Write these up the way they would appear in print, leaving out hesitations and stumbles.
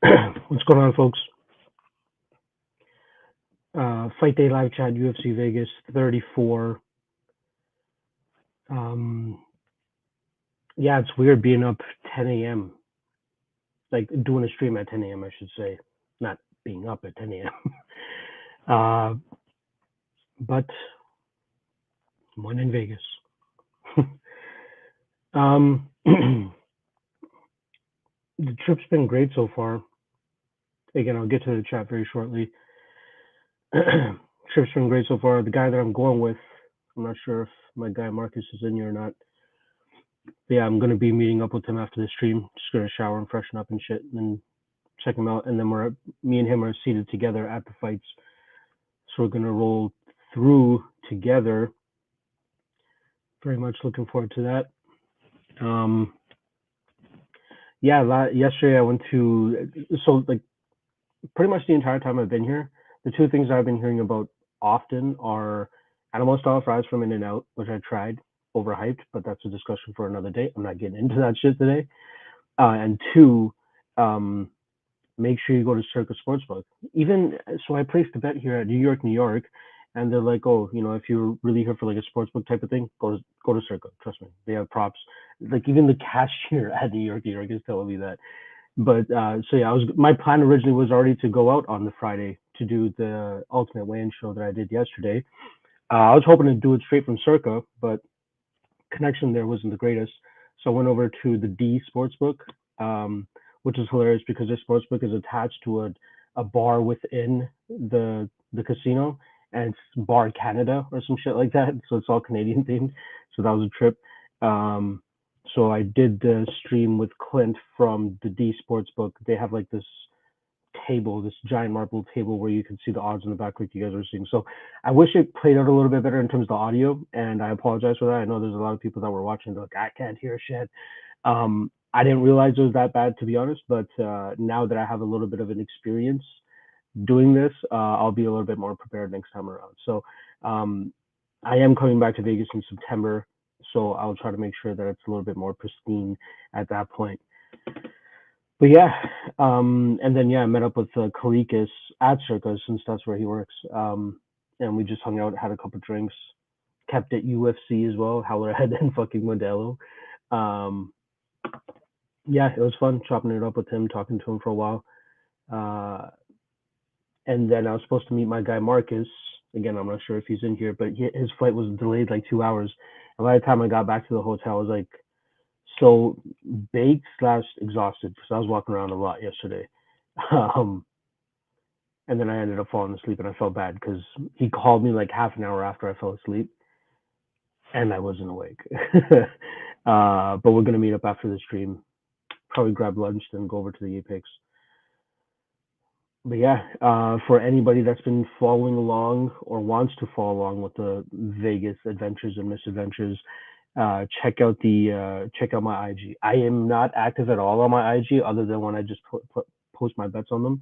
What's going on, folks? Fight Day live chat, UFC Vegas 34. Um, yeah, it's weird being up 10 a.m. Like doing a stream at 10 a.m. I should say, not being up at 10 a.m. But one in Vegas. The trip's been great so far. Again, I'll get to the chat very shortly. Trip's been great so far. The guy that I'm going with, I'm not sure if my guy Marcus is in here or not. But yeah, I'm gonna be meeting up with him after the stream. Just gonna shower and freshen up and shit, and check him out. And then me and him are seated together at the fights, so we're gonna roll through together. Very much looking forward to that. Yeah, yesterday I went to like pretty much the entire time I've been here. The two things I've been hearing about often are animal style fries from In-N-Out, which I tried, overhyped, but that's a discussion for another day. I'm not getting into that shit today. And two, make sure you go to Circa Sportsbook. Even so, I placed a bet here at New York, and they're like, oh, if you're really here for like a sportsbook type of thing, go to Circa. Trust me, they have props. Like even the cashier at New York is telling me that. But so yeah, my plan originally was already to go out on the Friday to do the Ultimate Weigh-In show that I did yesterday. I was hoping to do it straight from Circa, but connection there wasn't the greatest. So I went over to the D Sportsbook, which is hilarious because this sportsbook is attached to a bar within the casino, and it's Bar Canada or some shit like that. So it's all Canadian themed. So that was a trip. So I did the stream with Clint from the D Sportsbook. They have like this giant marble table where you can see the odds in the back like you guys are seeing. So I wish it played out a little bit better in terms of the audio, and I apologize for that. I know there's a lot of people that were watching like, I can't hear shit. I didn't realize it was that bad, to be honest, but now that I have a little bit of an experience doing this, I'll be a little bit more prepared next time around. So I am coming back to Vegas in September, so I'll try to make sure that it's a little bit more pristine at that point. But yeah, and then I met up with Kalikas at Circus since that's where he works, and we just hung out, had a couple drinks, kept it UFC as well, Howlerhead and fucking Modelo. Yeah, it was fun chopping it up with him, talking to him for a while, and then I was supposed to meet my guy Marcus. Again, I'm not sure if he's in here, but his flight was delayed like 2 hours, and by the time I got back to the hotel, I was like so baked / exhausted because I was walking around a lot yesterday. And then I ended up falling asleep, and I felt bad because he called me like half an hour after I fell asleep, and I wasn't awake. But we're gonna meet up after the stream, probably grab lunch, then go over to the Apex. But yeah, for anybody that's been following along or wants to follow along with the Vegas adventures and misadventures, check out my IG. I am not active at all on my IG other than when I just post my bets on them.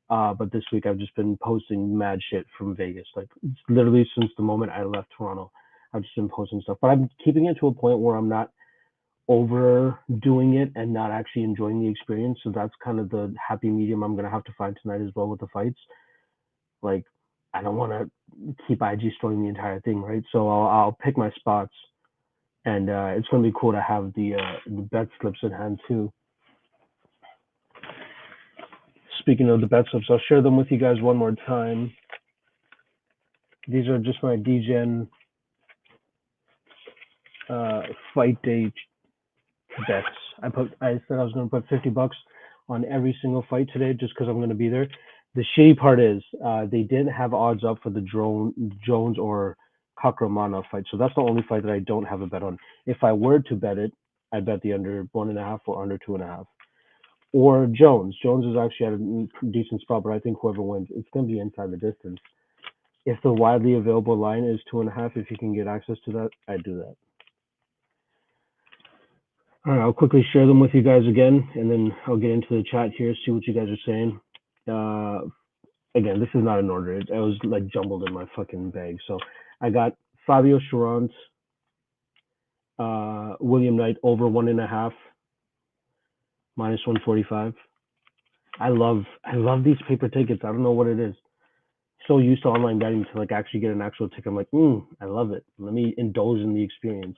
But this week I've just been posting mad shit from Vegas. Like literally since the moment I left Toronto, I've just been posting stuff. But I'm keeping it to a point where I'm not overdoing it and not actually enjoying the experience. So that's kind of the happy medium I'm gonna have to find tonight as well with the fights. Like I don't want to keep IG storing the entire thing, right? So I'll pick my spots, and it's gonna be cool to have the bet slips in hand too. Speaking of the bet slips, I'll share them with you guys one more time. These are just my DGen fight day bets. I said I was going to put $50 on every single fight today just because I'm going to be there. The shitty part is they didn't have odds up for the Jones or Kakramanov fight, so that's the only fight that I don't have a bet on. If I were to bet it, I bet the under 1.5 or under 2.5. Or Jones. Jones is actually at a decent spot, but I think whoever wins, it's going to be inside the distance. If the widely available line is 2.5, if you can get access to that, I'd do that. All right, I'll quickly share them with you guys again, and then I'll get into the chat here, see what you guys are saying. Again, this is not in order. It was like jumbled in my fucking bag. So I got Fabio Charant, William Knight over 1.5, minus 145. I love these paper tickets. I don't know what it is. So used to online betting to like actually get an actual ticket. I'm like, I love it. Let me indulge in the experience.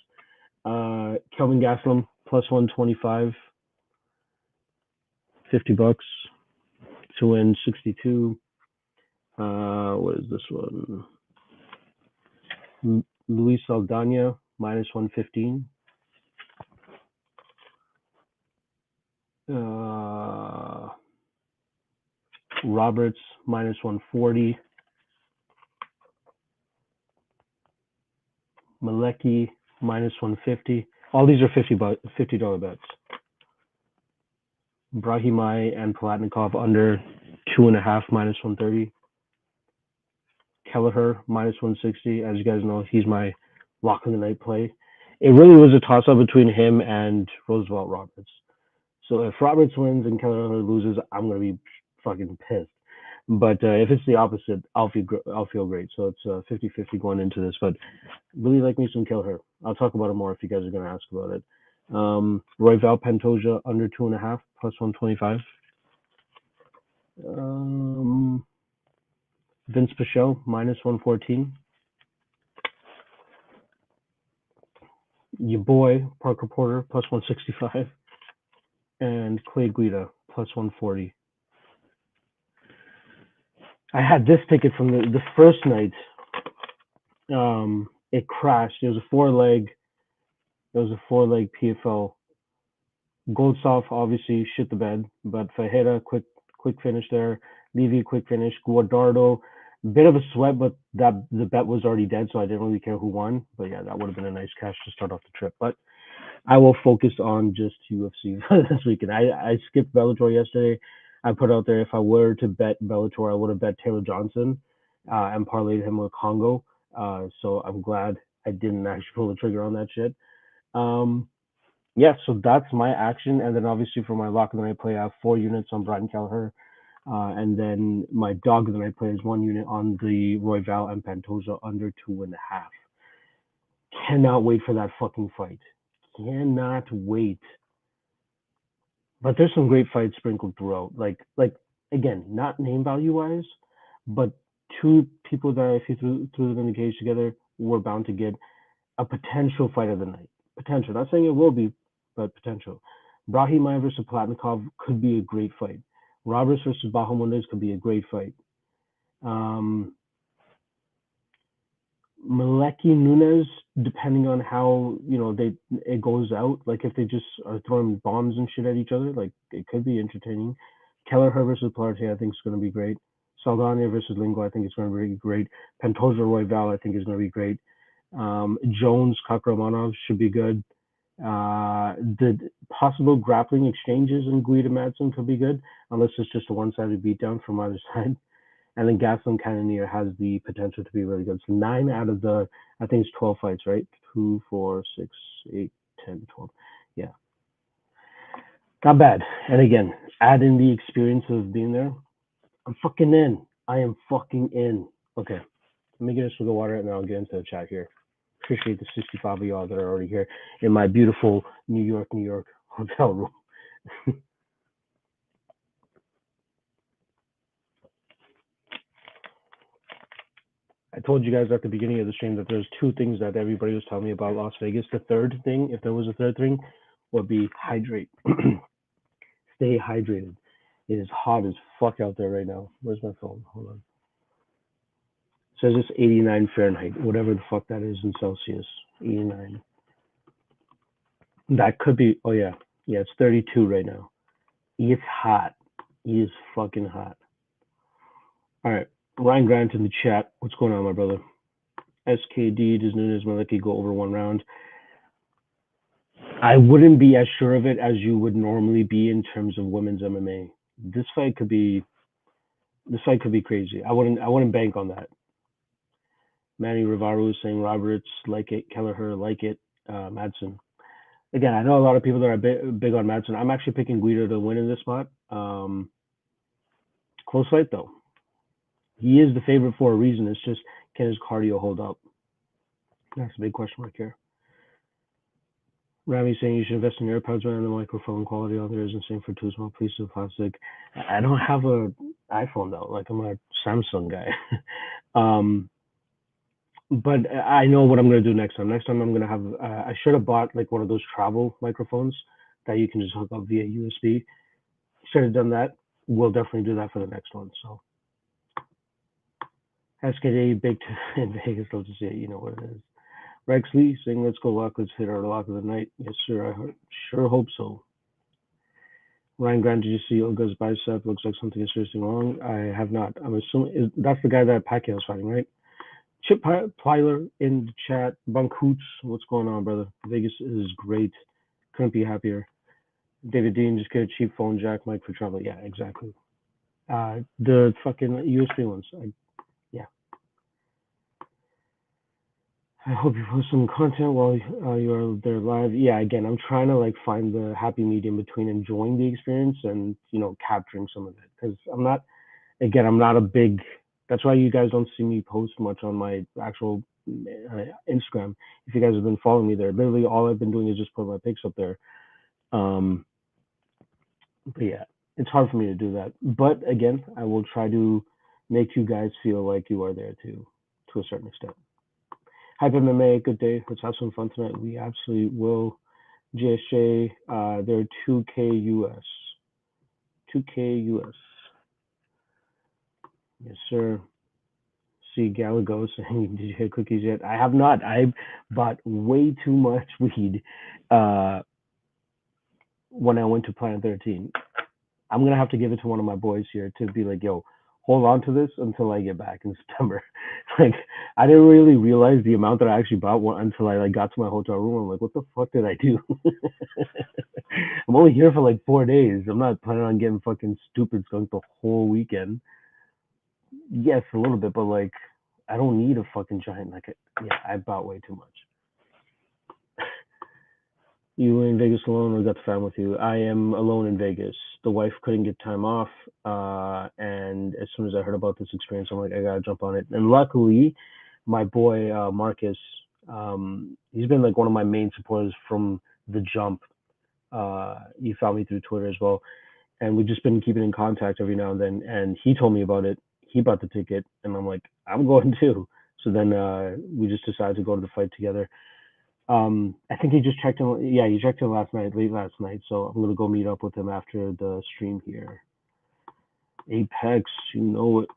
Kelvin Gastelum plus 125, $50 to win 62. What is this one? Luis Saldana minus 115. Roberts minus 140. Malecki minus 150. All these are $50 bets. Brahimai and Palatnikov under 2.5 minus 130. Kelleher minus 160. As you guys know, he's my lock of the night play. It really was a toss up between him and Roosevelt Roberts. So if Roberts wins and Kelleher loses, I'm gonna be fucking pissed. But if it's the opposite, I'll feel great. So it's 50-50 going into this. But really like me some Kelleher. I'll talk about it more if you guys are gonna ask about it. Royval Pantoja under 2.5 plus 125. Um, Vince Pichel minus 114. Your boy Parker Porter plus 165, and Clay Guida plus 140. I had this ticket from the first night. It crashed. It was a four leg. It was a four-leg PFL. Goldsoff obviously shit the bed, but Fajeda quick finish there. Levy quick finish. Guadardo, bit of a sweat, but that the bet was already dead, so I didn't really care who won. But yeah, that would have been a nice cash to start off the trip. But I will focus on just UFC this weekend. I skipped Bellator yesterday. I put out there if I were to bet Bellator, I would have bet Taylor Johnson and parlayed him with Congo. So I'm glad I didn't actually pull the trigger on that shit. Um, yeah, so that's my action. And then obviously for my lock of the night play, I have 4 units on Brian Kelleher. And then my dog of the night play is 1 unit on the Royval and Pantoja under 2.5. Cannot wait for that fucking fight. Cannot wait. But there's some great fights sprinkled throughout. Like again, not name value wise, but two people that if you threw them in the cage together, we're bound to get a potential fight of the night. Potential. Not saying it will be, but potential. Brahimai versus Platnikov could be a great fight. Roberts versus Bahamondes could be a great fight. Um, Malecki Nunes, depending on how it goes out, like if they just are throwing bombs and shit at each other, like it could be entertaining. Kelleher versus Plarte, I think is going to be great. Saldana versus Lingo, I think is going to be great. Pantoja Royval, I think is going to be great. Jones Kakramanov should be good. The possible grappling exchanges in Guida Madsen could be good, unless it's just a one-sided beatdown from either side. And then Gastelum Cannonier has the potential to be really good. So 9 out of I think it's 12 fights, right? 2, 4, 6, 8, 10, 12. Yeah, not bad. And again, add in the experience of being there. I'm fucking in. I am fucking in. Okay, let me get a swig of water and then I'll get into the chat here. Appreciate the 65 of y'all that are already here in my beautiful New York hotel room. I told you guys at the beginning of the stream that there's 2 things that everybody was telling me about Las Vegas. The third thing, if there was a third thing, would be hydrate. Stay hydrated. It is hot as fuck out there right now. Where's my phone? Hold on. It says it's 89 Fahrenheit, whatever the fuck that is in Celsius. 89. That could be. Oh yeah, yeah. It's 32 right now. It's hot. It is fucking hot. All right, Ryan Grant in the chat. What's going on, my brother? SKD does Nunes Maliki go over 1 round? I wouldn't be as sure of it as you would normally be in terms of women's MMA. This fight could be crazy. I wouldn't bank on that. Manny Rivaro is saying Roberts like it, Kelleher like it, Madsen. Again, I know a lot of people that are big on Madsen. I'm actually picking Guido to win in this spot. Close fight though. He is the favorite for a reason. It's just can his cardio hold up? That's a big question mark here. Rami saying you should invest in AirPods when the microphone quality on there is insane for two small pieces of plastic. I don't have a iPhone though. Like I'm a Samsung guy. um, but I know what I'm gonna do next time. Next time I'm gonna have. I should have bought like one of those travel microphones that you can just hook up via USB. Should have done that. We'll definitely do that for the next one. So SKJ baked in Vegas. Love to see it. You know what it is. Rex Lee saying, "Let's go lock. Let's hit our lock of the night." Yes, sir. Sure hope so. Ryan Grant, did you see Olga's bicep? Looks like something is seriously wrong. I have not. I'm assuming that's the guy that Pacquiao's fighting, right? Chip Plyler in the chat. Bunk Hoots, what's going on, brother? Vegas is great. Couldn't be happier. David Dean, just get a cheap phone jack mic for travel. Yeah, exactly. The fucking USB ones. Yeah. I hope you post some content while you're there live. Yeah, again, I'm trying to like find the happy medium between enjoying the experience and capturing some of it because I'm not. Again, I'm not a big. That's why you guys don't see me post much on my actual Instagram. If you guys have been following me there, literally all I've been doing is just put my pics up there. Um, but yeah, it's hard for me to do that. But again, I will try to make you guys feel like you are there too, to a certain extent. Hype MMA, good day. Let's have some fun tonight. We absolutely will. JSJ, they're 2K US. 2K US. Yes, sir. See Galago saying, "Did you hit cookies yet?" I have not. I bought way too much weed uh, when I went to Planet 13. I'm gonna have to give it to one of my boys here to be like, "Yo, hold on to this until I get back in September." Like, I didn't really realize the amount that I actually bought until I like got to my hotel room. I'm like, "What the fuck did I do?" I'm only here for like 4 days. I'm not planning on getting fucking stupid skunk the whole weekend. Yes, a little bit, but like, I don't need a fucking giant. Like, yeah, I bought way too much. You were in Vegas alone or got the fam with you? I am alone in Vegas. The wife couldn't get time off, and as soon as I heard about this experience, I'm like, I gotta jump on it. And luckily, my boy Marcus, he's been like one of my main supporters from the jump. He found me through Twitter as well, and we've just been keeping in contact every now and then. And he told me about it. He bought the ticket, and I'm like, I'm going too. So then we just decided to go to the fight together. I think he just checked in. Yeah, he checked in last night, late last night. So I'm gonna go meet up with him after the stream here. Apex, you know it.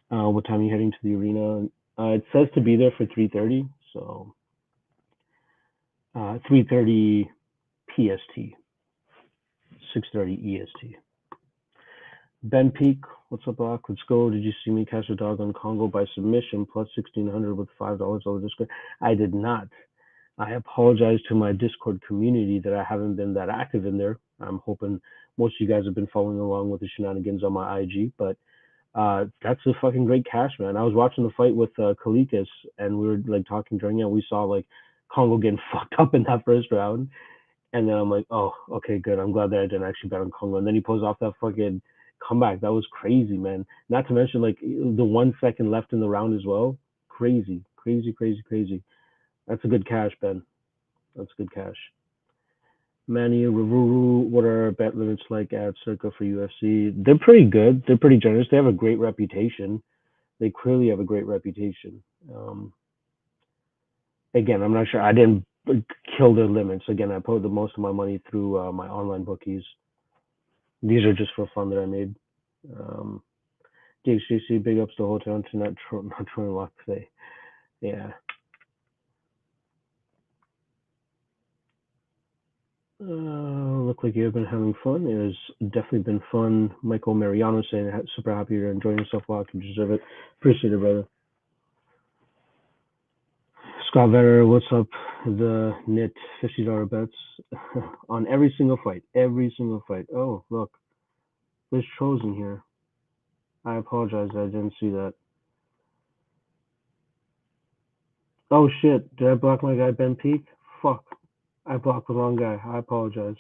What time are you heading to the arena? It says to be there for 3:30. So 3:30 PST, 6:30 EST. Ben Peak, what's up, Brock? Let's go. Did you see me catch a dog on Congo by submission plus 1,600 with $5 over Discord? I did not. I apologize to my Discord community that I haven't been that active in there. I'm hoping most of you guys have been following along with the shenanigans on my IG, but that's a fucking great cash, man. I was watching the fight with Kalikas, and we were like talking during it. We saw like Congo getting fucked up in that first round, and then I'm like, oh, okay, good. I'm glad that I didn't actually bet on Congo. And then he pulls off that fucking comeback. That was crazy, man. Not to mention like the 1 second left in the round as well. Crazy, crazy, crazy, crazy. That's a good cash, Ben. That's good cash. Manny Ravuru, what are bet limits like at Circa for UFC? They're pretty good. They're pretty generous. They have a great reputation. They clearly have a great reputation. Again, I'm not sure. I didn't kill their limits. Again, I put the most of my money through my online bookies. These are just for fun that I made. Um, DHCC, big ups to Hotel Internet, not trying to lock today. Yeah. Look like you've been having fun. It has definitely been fun. Michael Mariano saying super happy you're enjoying yourself a lot. You deserve it. Appreciate it, brother. Scott Vetter, what's up? The knit $50 bets on every single fight. Every single fight. Oh, look. There's trolls in here. I apologize. I didn't see that. Oh, shit. Did I block my guy, Ben Peak? Fuck. I blocked the wrong guy. I apologize.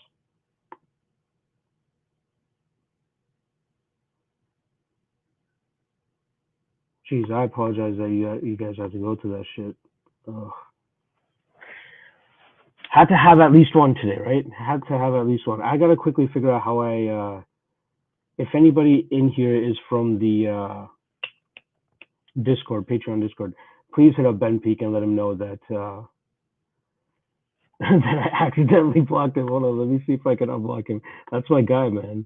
Jeez, I apologize that you guys had to go through that shit. Ugh. Had to have at least one today, right? Had to have at least one. I gotta quickly figure out how I. If anybody in here is from the Discord, Patreon Discord, please hit up Ben Peak and let him know that that I accidentally blocked him. Hold on, let me see if I can unblock him. That's my guy, man.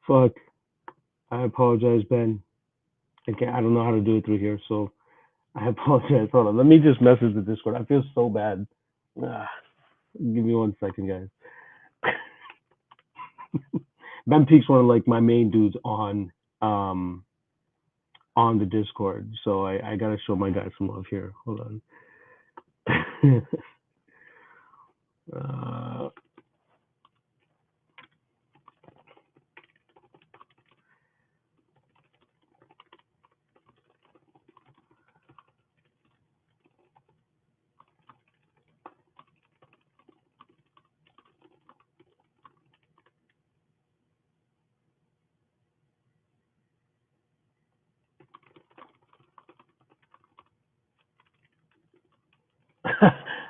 Fuck. I apologize, Ben. I don't know how to do it through here, so I apologize. Hold on. Let me just message the Discord. I feel so bad. Ah, give me 1 second, guys. Ben Peak's one of like my main dudes um on the Discord, so I gotta show my guy some love here. Hold on. uh,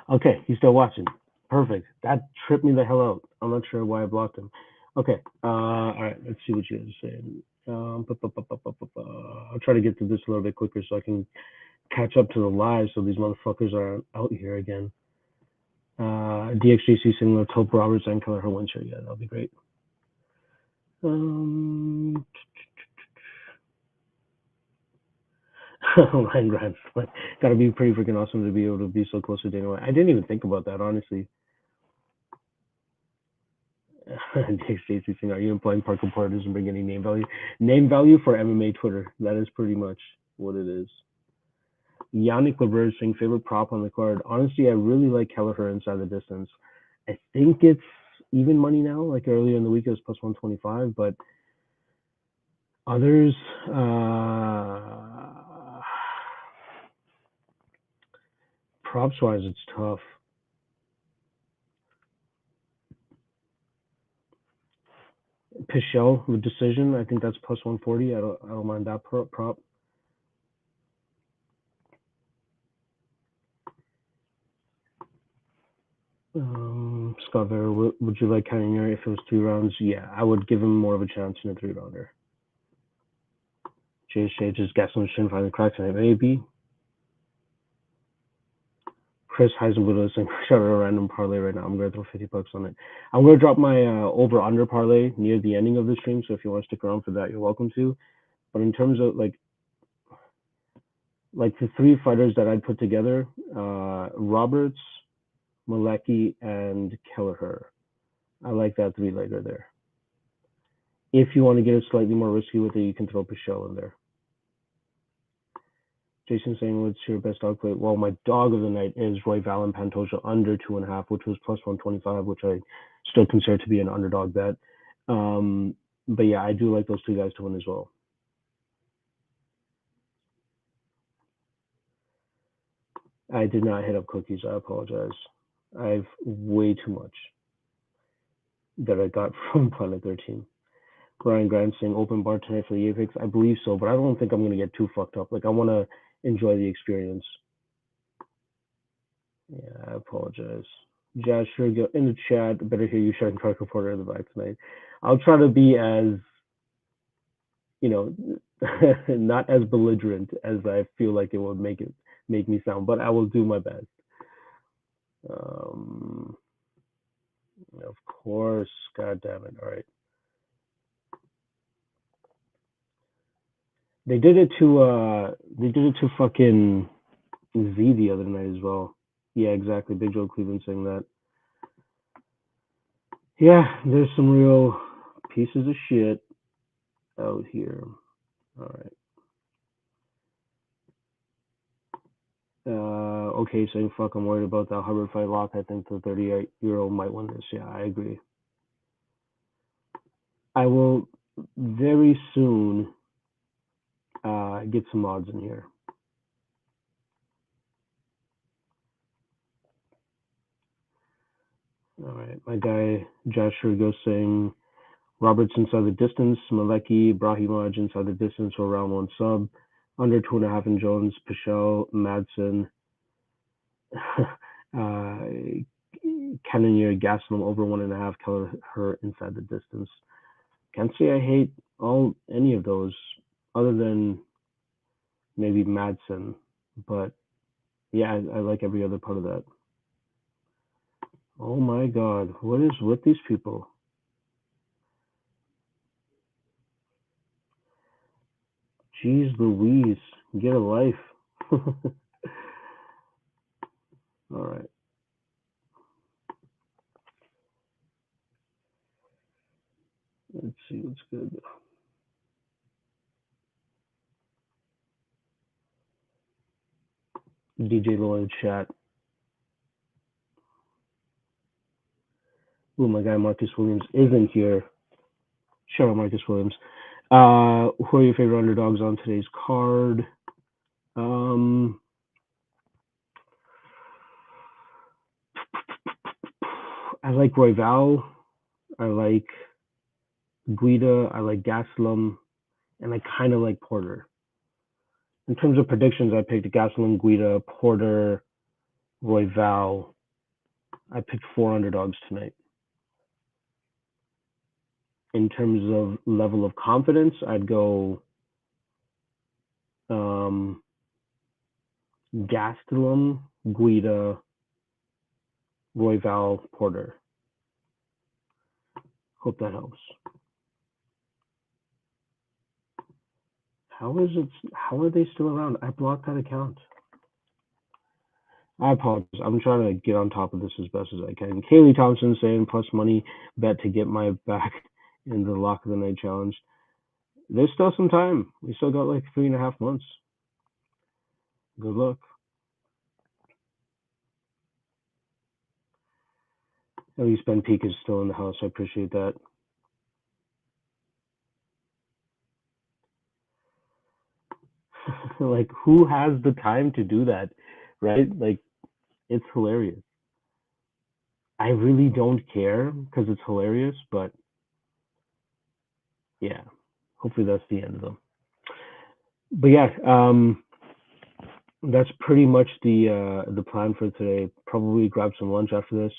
okay, he's still watching. Perfect. That tripped me the hell out. I'm not sure why I blocked him. Okay. All right. Let's see what you guys are saying. I'll try to get to this a little bit quicker so I can catch up to the live so these motherfuckers aren't out here again. DXJC similar Tope Roberts and Color Her Windshirt. Yeah, that'll be great. Line grabs. Like, gotta be pretty freaking awesome to be able to be so close to Dana White. I didn't even think about that, honestly. DXJC saying, are you implying Parker Porter doesn't bring any name value? Name value for MMA Twitter. That is pretty much what it is. Yannick Leberge saying favorite prop on the card. Honestly, I really like Kelleher inside the distance. I think it's even money now. Like earlier in the week, it was plus 125, but others, props wise, it's tough. Pichel with decision, I think that's plus 140. I don't mind that prop. Scott Vera, would you like Cannonier if it was 3 rounds? Yeah, I would give him more of a chance in a 3 rounder. JJ just Gastelum shouldn't find the cracks in it. Maybe. Chris Heisenberg is saying, shout out a random parlay right now. I'm going to throw $50 on it. I'm going to drop my over under parlay near the ending of the stream. So if you want to stick around for that, you're welcome to. But in terms of like the 3 fighters that I'd put together, Roberts, Malecki, and Kelleher. I like that 3-legger there. If you want to get it slightly more risky with it, you can throw Pichel in there. Jason saying, what's your best dog play? Well, my dog of the night is Royval Pantoja under 2.5, which was plus 125, which I still consider to be an underdog bet. But yeah, I do like those 2 guys to win as well. I did not hit up cookies. I apologize. I have way too much that I got from Planet 13. Ryan Grant saying open bar tonight for the Apex. I believe so, but I don't think I'm going to get too fucked up. Like, I want to enjoy the experience. Yeah, I apologize. Josh, sure, go in the chat. Better hear you shouting Parker Porter in the back tonight. I'll try to be as, not as belligerent as I feel like it would make me sound, but I will do my best. Of course, God damn it! All right, they did it to fucking Z the other night as well. Yeah, exactly. Big Joe Cleveland saying that. Yeah, there's some real pieces of shit out here. All right. Okay, saying fuck, I'm worried about that Hubbard fight lock. I think the 38-year-old might win this. Yeah, I agree. I will very soon get some odds in here. All right, my guy Josh Rigo saying Roberts inside the distance, Malecki, Brahimaj inside the distance for round 1 sub. Under 2.5 in Jones, Pichel, Madsen, uh, Cannonier, Gastelum over 1.5. Kelleher inside the distance. Can't say I hate any of those, other than maybe Madsen, but yeah, I like every other part of that. Oh my God, what is with these people? Jeez Louise, get a life. All right, let's see what's good. DJ Lloyd chat. Ooh, my guy Marcus Williams isn't here. Shout out Marcus Williams. Who are your favorite underdogs on today's card? Um, I like Royval. I like Guida. I like Gastelum, and I kind of like Porter. In terms of predictions, I picked Gastelum, Guida, Porter, Royval. I picked 4 underdogs tonight. In terms of level of confidence, I'd go um, Gastelum, Guida, Royval, Porter. Hope that helps. How is it? How are they still around? I blocked that account. I apologize. I'm trying to get on top of this as best as I can. Kaylee Thompson saying plus money bet to get my back in the lock of the night challenge. There's still some time. We still got like 3.5 months. Good luck. At least Ben Peak is still in the house. I appreciate that. Like, who has the time to do that, right? Like, it's hilarious. I really don't care because it's hilarious, but yeah, hopefully that's the end of them. But yeah, that's pretty much the plan for today. Probably grab some lunch after this,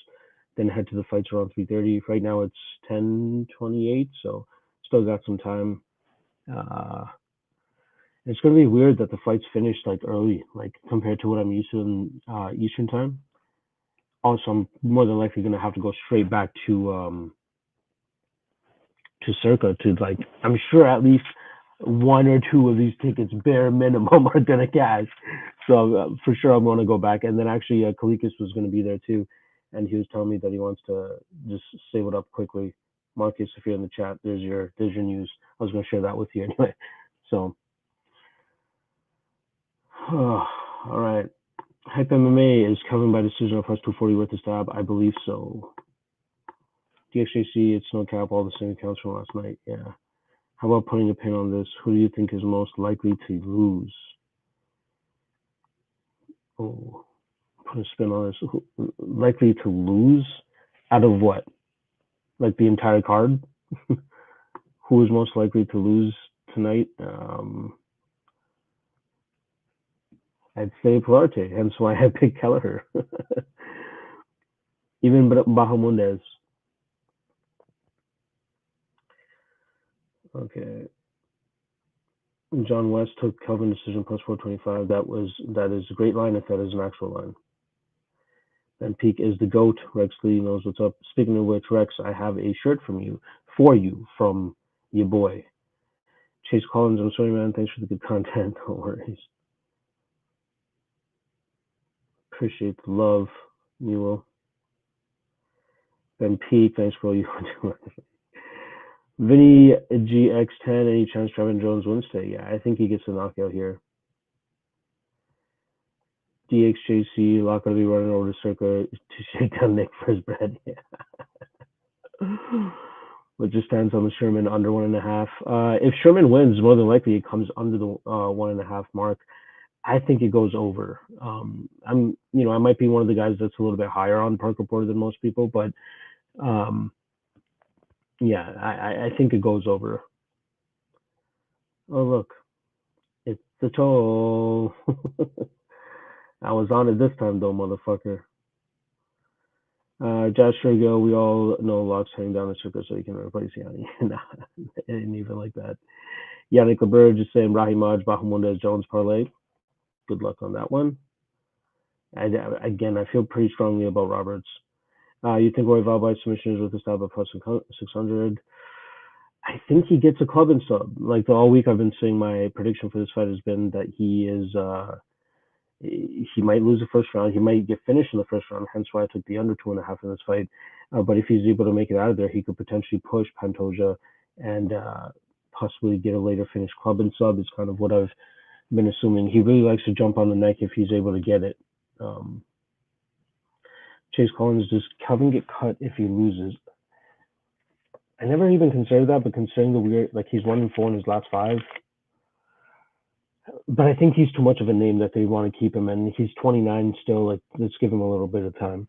then head to the fights around 3:30. Right now it's 10:28, so still got some time. Uh, it's gonna be weird that the fights finished like early, like compared to what I'm used to in Eastern time. Also, I'm more than likely gonna have to go straight back to Circa to like. I'm sure at least one or two of these tickets, bare minimum, are gonna cash. So for sure, I'm gonna go back. And then actually, Kalikas was gonna be there too, and he was telling me that he wants to just say what up quickly. Marcus, if you're in the chat, there's your news. I was gonna share that with you anyway. So, all right. Hype MMA is covered by decision of plus 240 with the stab. I believe so. DXJC, it's no cap. All the same accounts from last night. Yeah. How about putting a pin on this? Who do you think is most likely to lose? Oh, put a spin on this. Likely to lose out of what? Like the entire card? Who is most likely to lose tonight? I'd say Pilarte, hence why I picked Kelleher. Even Bahamundez. Okay. John West took Kelvin decision plus 425. That is a great line if that is an actual line. Ben Peak is the GOAT. Rex Lee knows what's up. Speaking of which, Rex, I have a shirt for you from your boy. Chase Collins, I'm sorry, man. Thanks for the good content. No worries. Appreciate the love, Nilo. Ben Peak, thanks, bro. You Vinny GX10, any chance Trevin Jones wins today? Yeah, I think he gets a knockout here. DXJC, Lock gonna be running over to Circa to shake down Nick for his bread. Yeah. But just stands on the Sherman under 1.5. If Sherman wins, more than likely it comes under the 1.5 mark. I think it goes over. I might be one of the guys that's a little bit higher on Parker Porter than most people, but um, yeah, I think it goes over. Oh look, It's the toll. I was on it this time though, motherfucker. Josh Rigo, we all know Locke's heading down the circle so he can replace Yanni. Nah, it ain't even like that. Yannick LeBurge just saying Rahim Maj, Bahamunda, Jones parlay. Good luck on that one. Again, I feel pretty strongly about Roberts. You think Royval by submission is with the style of plus 600? I think he gets a club and sub. Like all week, I've been saying my prediction for this fight has been that he might lose the first round. He might get finished in the first round. Hence why I took the under 2.5 in this fight. But if he's able to make it out of there, he could potentially push Pantoja and possibly get a later finish club and sub. Is kind of what I've been assuming. He really likes to jump on the neck if he's able to get it. Chase Collins, does Kelvin get cut if he loses? I never even considered that, but considering the weird, like he's 1-4 in his last 5. But I think he's too much of a name that they want to keep him, and he's 29 still. Like, let's give him a little bit of time.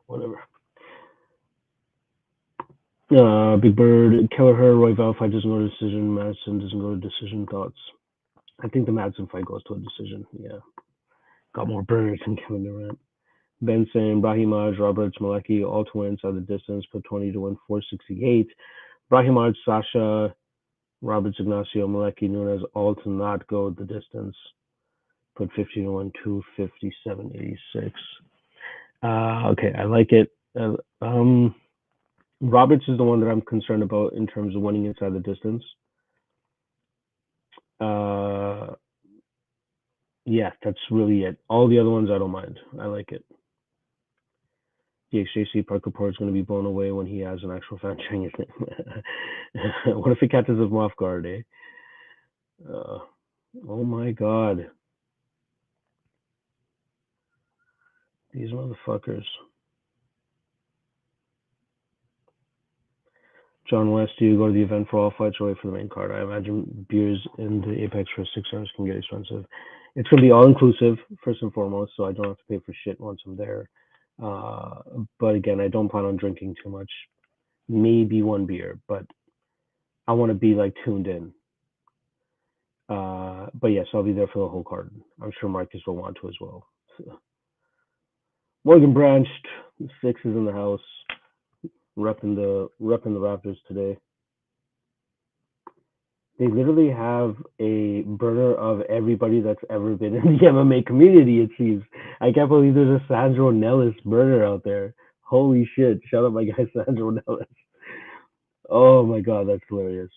Whatever. Big Bird, Kelleher, Royval fight doesn't go to decision. Madison doesn't go to decision. Thoughts? I think the Madison fight goes to a decision. Yeah, got more burners than Kevin Durant. Ben saying Brahimaj, Roberts, Malecki, all to win inside the distance, put 20 to win 468. Brahimaj, Sasha, Roberts, Ignacio, Malecki, Nunes, all to not go the distance, put 50 to win 257.86. Okay, I like it. Roberts is the one that I'm concerned about in terms of winning inside the distance. Yeah, that's really it. All the other ones I don't mind. I like it. DXJC Parker Porter is going to be blown away when he has an actual fan cheering his name. What if it catches him off guard, eh? Oh my god. These motherfuckers. John West, do you go to the event for all fights or wait for the main card? I imagine beers in the Apex for 6 hours can get expensive. It's going to be all inclusive, first and foremost, so I don't have to pay for shit once I'm there. But again, I don't plan on drinking too much. Maybe one beer, but I want to be like tuned in. But yes, I'll be there for the whole card. I'm sure Marcus will want to as well. So. Morgan Branched, 6 is in the house, repping the Raptors today. They literally have a burner of everybody that's ever been in the MMA community, it seems. I can't believe there's a Sandro Nellis burner out there. Holy shit. Shout out my guy Sandro Nellis. Oh my god, that's hilarious.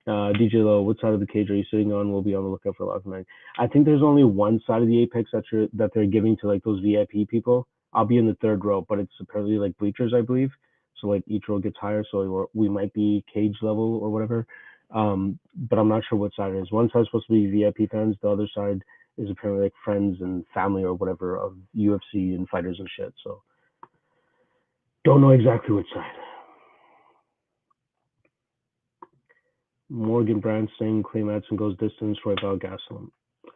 DJ Low, what side of the cage are you sitting on? We'll be on the lookout for Lock Night. I think there's only one side of the Apex that they're giving to like those VIP people. I'll be in the 3rd row, but it's apparently like bleachers, I believe. So like each row gets higher, so we might be cage level or whatever. But I'm not sure what side it is. One side is supposed to be VIP fans. The other side is apparently like friends and family or whatever of UFC and fighters and shit. So don't know exactly which side. Morgan Brand saying Clay Madsen goes distance for about Gastelum.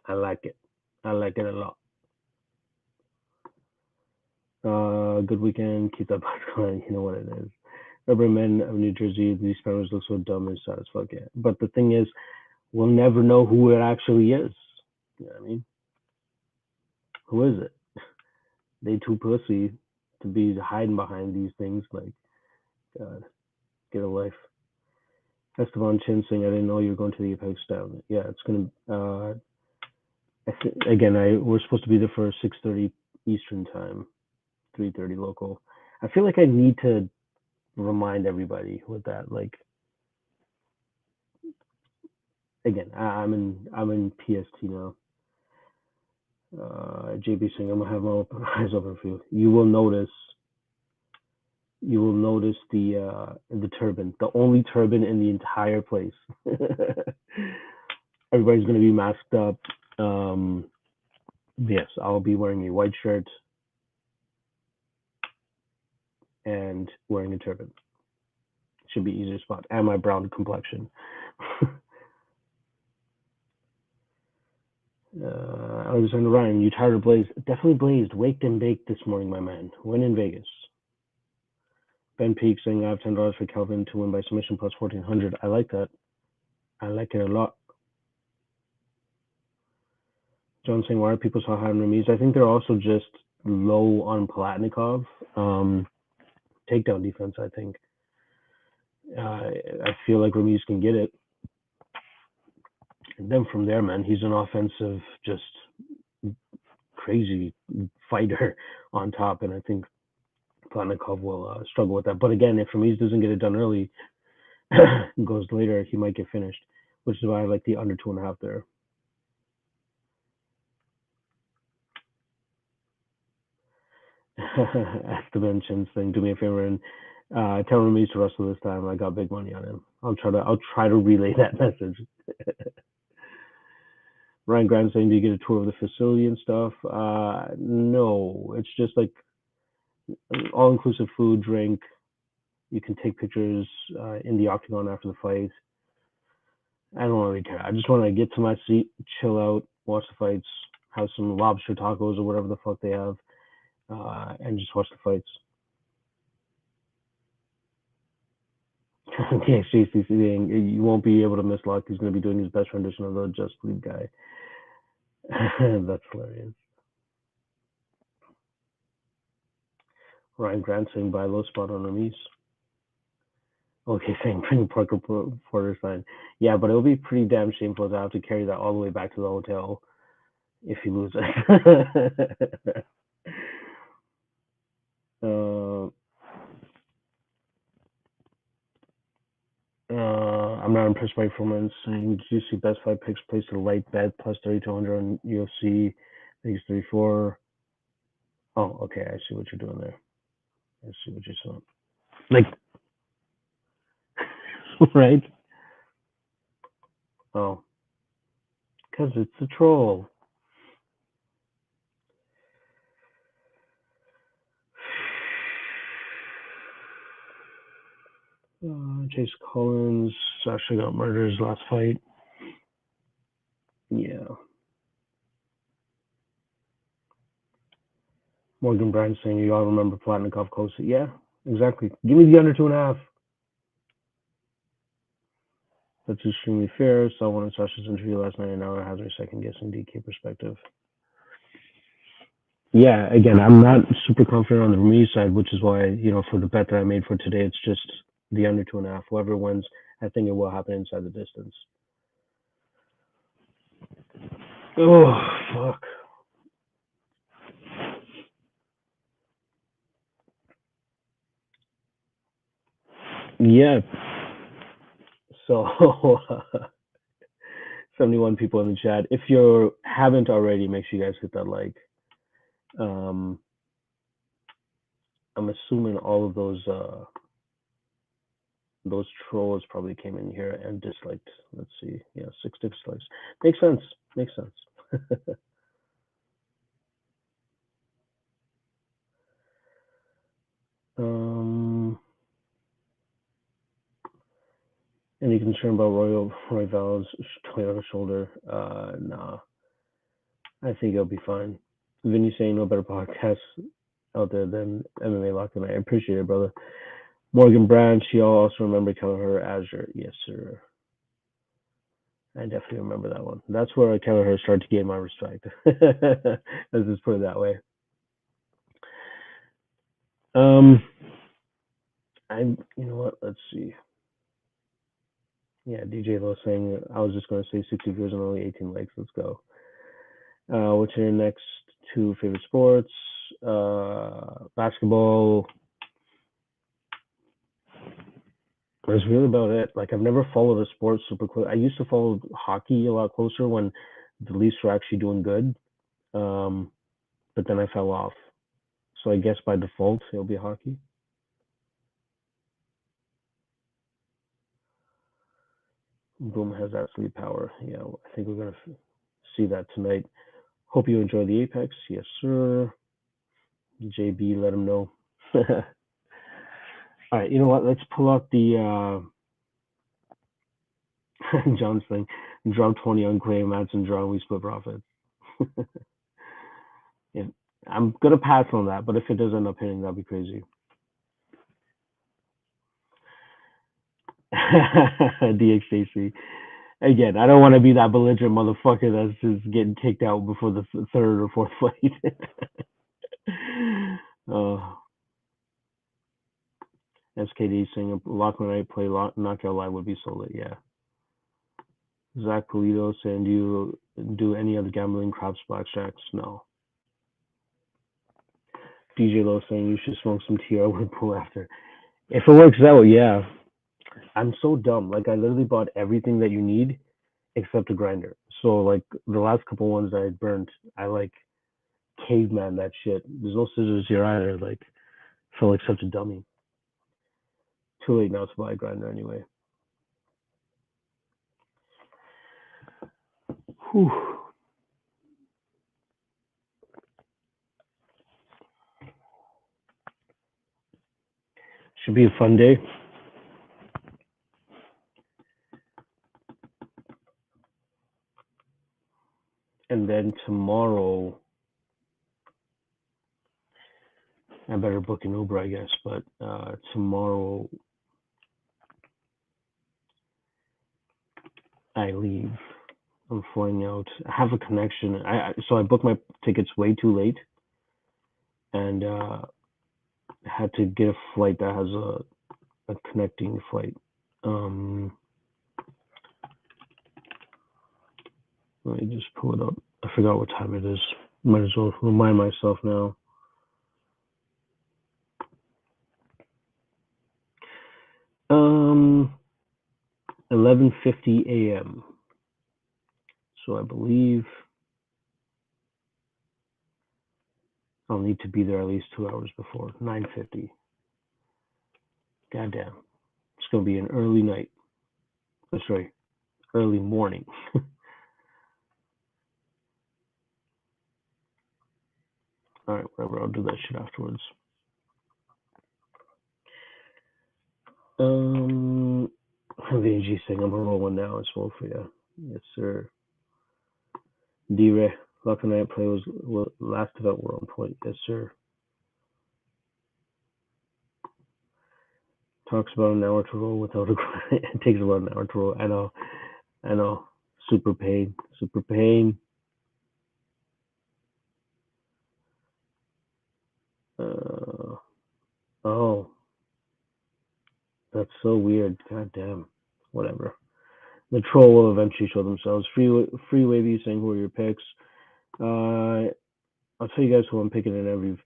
I like it. I like it a lot. Good weekend. Keep that box going. You know what it is. Rubber Men of New Jersey. These spammers look so dumb and sad as fuck. Yeah. But the thing is, we'll never know who it actually is. You know what I mean? Who is it? They too pussy to be hiding behind these things. Like, God, get a life. Esteban Chin saying, I didn't know you were going to the Apex down. Yeah, it's gonna. Again, we're supposed to be there for 6:30 Eastern time, 3:30 local. I feel like I need to remind everybody with that. Like, again, I'm in PST now. JB saying, I'm gonna have my eyes open for you. You will notice the turban, the only turban in the entire place. Everybody's gonna be masked up. Yes, I'll be wearing a white shirt and wearing a turban. Should be easier spot, and my brown complexion. I Alexander Ryan, you tired of Blaze? Definitely blazed, waked and baked this morning, my man. Win in Vegas. Ben Peak saying I have $10 for Kelvin to win by submission plus 1400. I like that. I like it a lot. John saying why are people so high on Ramiz? I think they're also just low on Palatnikov. Takedown defense, I think. I feel like Ramiz can get it. And then from there, man, he's an offensive, just crazy fighter on top. And I think Palatnikov will struggle with that. But again, if Ramiz doesn't get it done early, goes later, he might get finished, which is why I like the under 2.5 there. Ask the mentions thing. Do me a favor and tell Ramiz to wrestle this time. I got big money on him. I'll try to relay that message. Ryan Grant saying, do you get a tour of the facility and stuff? No, it's just like all inclusive food, drink. You can take pictures in the octagon after the fight. I don't really care. I just want to get to my seat, chill out, watch the fights, have some lobster tacos or whatever the fuck they have, and just watch the fights. Yeah, JC saying you won't be able to miss luck. He's going to be doing his best rendition of the Just League guy. That's hilarious. Ryan Grant saying buy low spot on Ramiz. Okay, saying bring Parker Porter sign. Yeah, but it'll be pretty damn shameful to have to carry that all the way back to the hotel if he loses. I'm not impressed by performance. Saying, did you see best five picks placed a light bet plus 3,200 on UFC? I think it's 34. Oh, okay. I see what you're doing there. I see what you're saying. Like, right? Oh, because it's a troll. Chase Collins actually got murdered his last fight. Yeah. Morgan Bryan saying you all remember Platnikov closely. Yeah, exactly. Give me the under 2.5. That's extremely fair. Saw one of Sasha's interview last night, and now it has me second guessing DK perspective. Yeah, again, I'm not super confident on the Ramiz side, which is why, for the bet that I made for today, it's just the under 2.5. Whoever wins, I think it will happen inside the distance. Oh, fuck. Yeah. So, 71 people in the chat. If you haven't already, make sure you guys hit that like. Um, I'm assuming all of those trolls probably came in here and disliked. Let's see. Yeah, 6 dislikes. Makes sense. Makes sense. Any concern about Royval's Toyota shoulder? Nah. I think it'll be fine. Vinny saying no better podcast out there than MMA Lock, and I appreciate it, brother. Morgan Branch, y'all also remember Kelleher Azure. Yes, sir. I definitely remember that one. That's where Kelleher started to gain my respect. Let's just put it that way. You know what? Let's see. Yeah, DJ Low saying I was just going to say 60 viewers and only 18 likes. Let's go. What's your next two favorite sports? Basketball. That's really about it. Like I've never followed a sport super close. I used to follow hockey a lot closer when the Leafs were actually doing good, but then I fell off. So I guess by default it'll be hockey. Boom has absolute power. Yeah, I think we're gonna see that tonight. Hope you enjoy the Apex. Yes, sir. JB, let him know. All right, you know what? Let's pull out the John's thing. Drop 20 on Clay Madsen draw. We split profits. If, I'm gonna pass on that, but if it does end up hitting, that'd be crazy. DXJC. Again, I don't want to be that belligerent motherfucker that's just getting kicked out before the third or fourth fight. uh, SKD saying Lock Night play Knockout Live would be so lit. Yeah. Zach Polito saying, do you do any other gambling craps, blackjacks? No. DJ Low saying you should smoke some TR with pool after. If it works out, yeah. I'm so dumb. Like I literally bought everything that you need except a grinder. So like the last couple ones that I burnt, I like caveman that shit. There's no scissors here either. Like feel like such a dummy. Too late now to buy a grinder anyway. Whew. Should be a fun day. And then tomorrow, I better book an Uber, I guess. But tomorrow, I leave. I'm flying out. I have a connection. So I booked my tickets way too late, and had to get a flight that has a connecting flight. Um, Let me just pull it up. I forgot what time it is. Might as well remind myself now. Um, 11:50 a.m. So I believe I'll need to be there at least 2 hours before 9:50. Goddamn, it's gonna be an early night. That's right, early morning. All right, whatever. I'll do that shit afterwards. Um, VG saying I'm rolling now as well for you. Yes, sir. D-Ray, Luck and Night play was last event were on point. Yes, sir. Talks about an hour to roll without a grind. It takes about an hour to roll. I know. Super pain. Super pain. Oh, that's so weird. God damn. Whatever. The troll will eventually show themselves. Free wavy saying who are your picks. I'll tell you guys who I'm picking in every.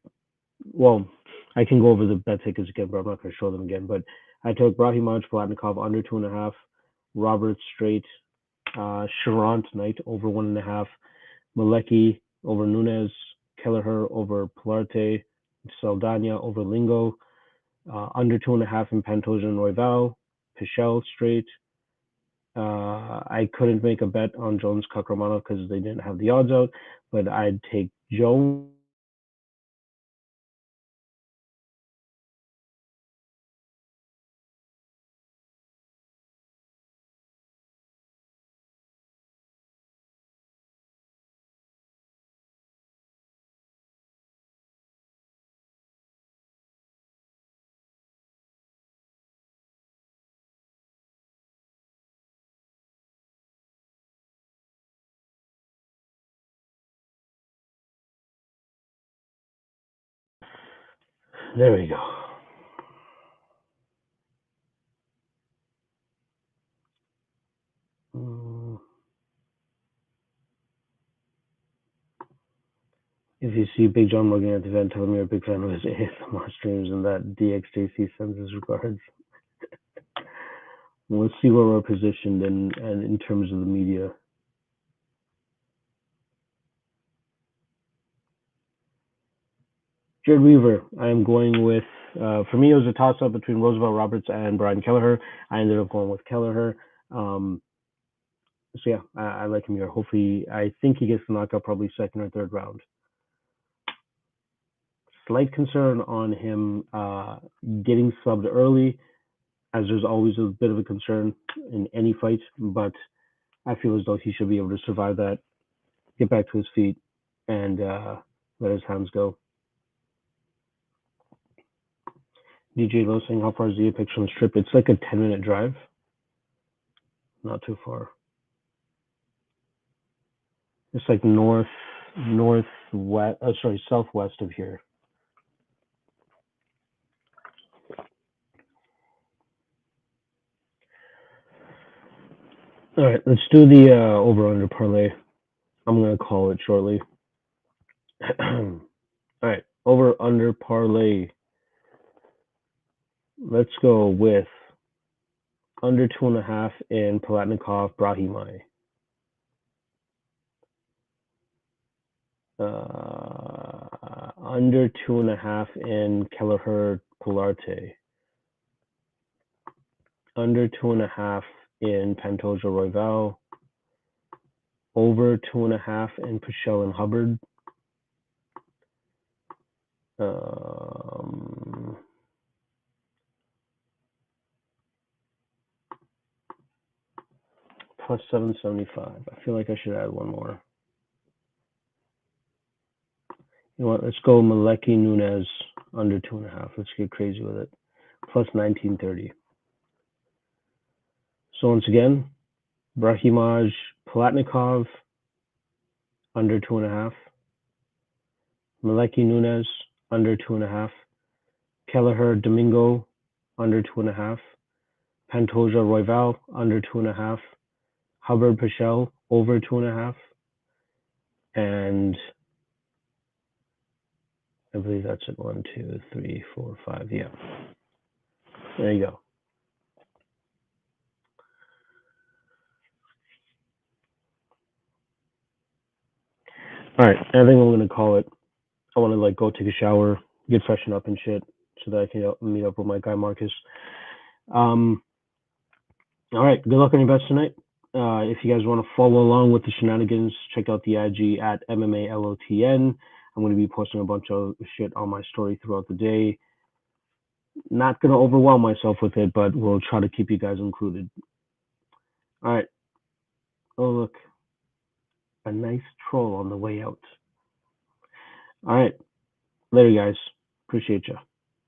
Well, I can go over the bet tickets again, but I'm not going to show them again. But I took Brahimaj Palatnikov under 2.5, Robert Straight, Sharant Knight over 1.5, Malecki over Nunez, Kelleher over Plarte, Saldana over Lingo, under 2.5 in Pantoja and Royval, Pichel Straight. I couldn't make a bet on Jones Kakramanov because they didn't have the odds out, but I'd take Jones. There we go. If you see Big John Morgan at the event, tell him you're a big fan of his ASMR streams and that DXJC sends his regards. We'll see where we're positioned in terms of the media. Jared Weaver, I am going with, for me, it was a toss up between Roosevelt Roberts and Brian Kelleher. I ended up going with Kelleher. So, yeah, I like him here. Hopefully, I think he gets the knockout probably second or third round. Slight concern on him getting subbed early, as there's always a bit of a concern in any fight, but I feel as though he should be able to survive that, get back to his feet, and let his hands go. DJ Low saying, how far is the Apex from the Strip? It's like a 10-minute drive. Not too far. It's like southwest of here. All right, let's do the over-under parlay. I'm going to call it shortly. All right, over-under parlay. Let's go with under 2.5 in Palatnikov Brahimai. Under 2.5 in Kelleher Polarte. Under 2.5 in Pantoja Royval. Over 2.5 in Pichel and Hubbard. Plus 775. I feel like I should add one more. You know what? Let's go Maleki Nunez under 2.5. Let's get crazy with it. Plus 1930. So once again, Brahimaj Palatnikov under 2.5. Maleki Nunez under 2.5. Kelleher Domingo under 2.5. Pantoja Royval under 2.5. Hubbard Pichel over 2.5. And I believe that's it. 1, 2, 3, 4, 5. Yeah. There you go. All right. I think I'm going to call it. I want to like go take a shower, get freshened up and shit, so that I can meet up with my guy Marcus. All right. Good luck on your bets tonight. If you guys want to follow along with the shenanigans, check out the IG at MMALOTN. I'm going to be posting a bunch of shit on my story throughout the day. Not going to overwhelm myself with it, but we'll try to keep you guys included. All right. Oh, look. A nice troll on the way out. All right. Later, guys. Appreciate you.